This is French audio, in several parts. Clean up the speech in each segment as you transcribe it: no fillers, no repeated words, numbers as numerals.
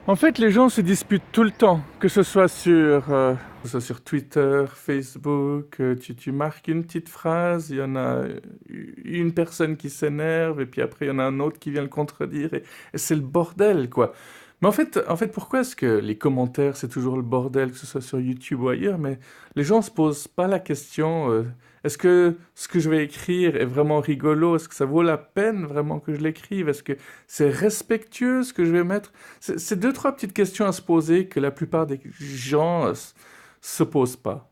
En fait, les gens se disputent tout le temps, que ce soit sur Twitter, Facebook, tu marques une petite phrase, il y en a une personne qui s'énerve, et puis après il y en a un autre qui vient le contredire, et c'est le bordel, quoi. Mais en fait, pourquoi est-ce que les commentaires, c'est toujours le bordel, que ce soit sur YouTube ou ailleurs, mais les gens se posent pas la question, est-ce que ce que je vais écrire est vraiment rigolo? Est-ce que ça vaut la peine vraiment que je l'écrive? Est-ce que c'est respectueux ce que je vais mettre? C'est deux, trois petites questions à se poser que la plupart des gens se posent pas.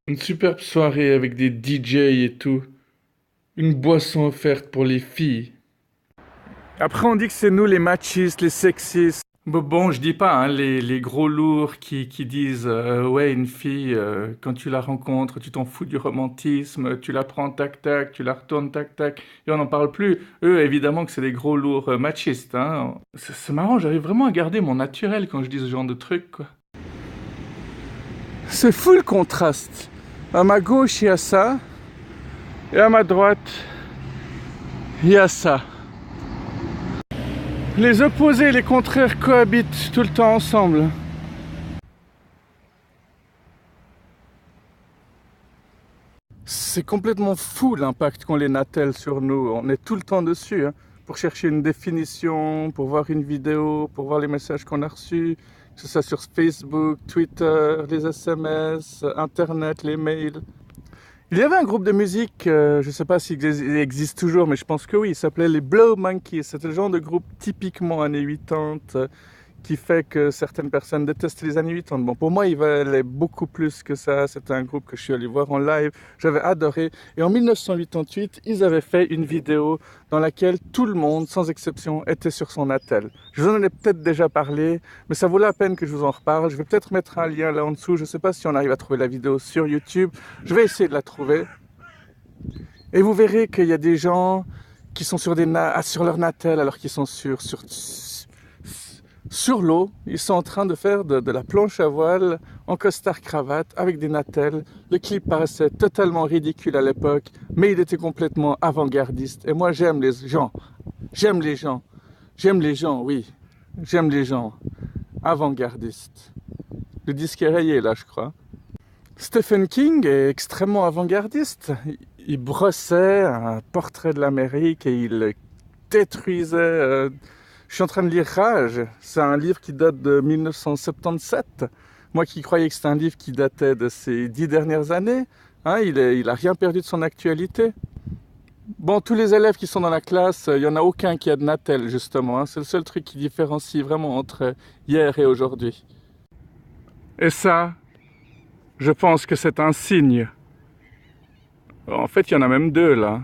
Une superbe soirée avec des DJ et tout. Une boisson offerte pour les filles. Après, on dit que c'est nous les machistes, les sexistes. Bon, je dis pas, hein, les gros lourds qui disent ouais, une fille, quand tu la rencontres, tu t'en fous du romantisme, tu la prends tac tac, tu la retournes tac tac, et on n'en parle plus. Eux, évidemment que c'est des gros lourds machistes. Hein. C'est marrant, j'arrive vraiment à garder mon naturel quand je dis ce genre de trucs, quoi. C'est fou le contraste. À ma gauche, il y a ça, et à ma droite, il y a ça. Les opposés et les contraires cohabitent tout le temps ensemble. C'est complètement fou l'impact qu'ont les natels sur nous. On est tout le temps dessus, hein, pour chercher une définition, pour voir une vidéo, pour voir les messages qu'on a reçus, que ce soit sur Facebook, Twitter, les SMS, Internet, les mails. Il y avait un groupe de musique, je ne sais pas s'il existe toujours, mais je pense que oui, il s'appelait les Blow Monkeys. C'était le genre de groupe typiquement années 80, qui fait que certaines personnes détestent les années 80. Bon, pour moi, il valait beaucoup plus que ça. C'était un groupe que je suis allé voir en live. J'avais adoré. Et en 1988, ils avaient fait une vidéo dans laquelle tout le monde, sans exception, était sur son attel. Je vous en ai peut-être déjà parlé, mais ça vaut la peine que je vous en reparle. Je vais peut-être mettre un lien là en dessous. Je ne sais pas si on arrive à trouver la vidéo sur YouTube. Je vais essayer de la trouver. Et vous verrez qu'il y a des gens qui sont sur leur natel alors qu'ils sont sur l'eau. Ils sont en train de faire de la planche à voile en costard-cravate avec des natels. Le clip paraissait totalement ridicule à l'époque, mais il était complètement avant-gardiste. Et moi, j'aime les gens. J'aime les gens. J'aime les gens, oui. J'aime les gens. Avant-gardistes. Le disque est rayé là, je crois. Stephen King est extrêmement avant-gardiste. Il brossait un portrait de l'Amérique et il le détruisait. Je suis en train de lire Rage. C'est un livre qui date de 1977. Moi qui croyais que c'était un livre qui datait de ces 10 dernières années, hein, il a rien perdu de son actualité. Bon, tous les élèves qui sont dans la classe, il n'y en a aucun qui a de Natel, justement. Hein. C'est le seul truc qui différencie vraiment entre hier et aujourd'hui. Et ça, je pense que c'est un signe. En fait, il y en a même deux là.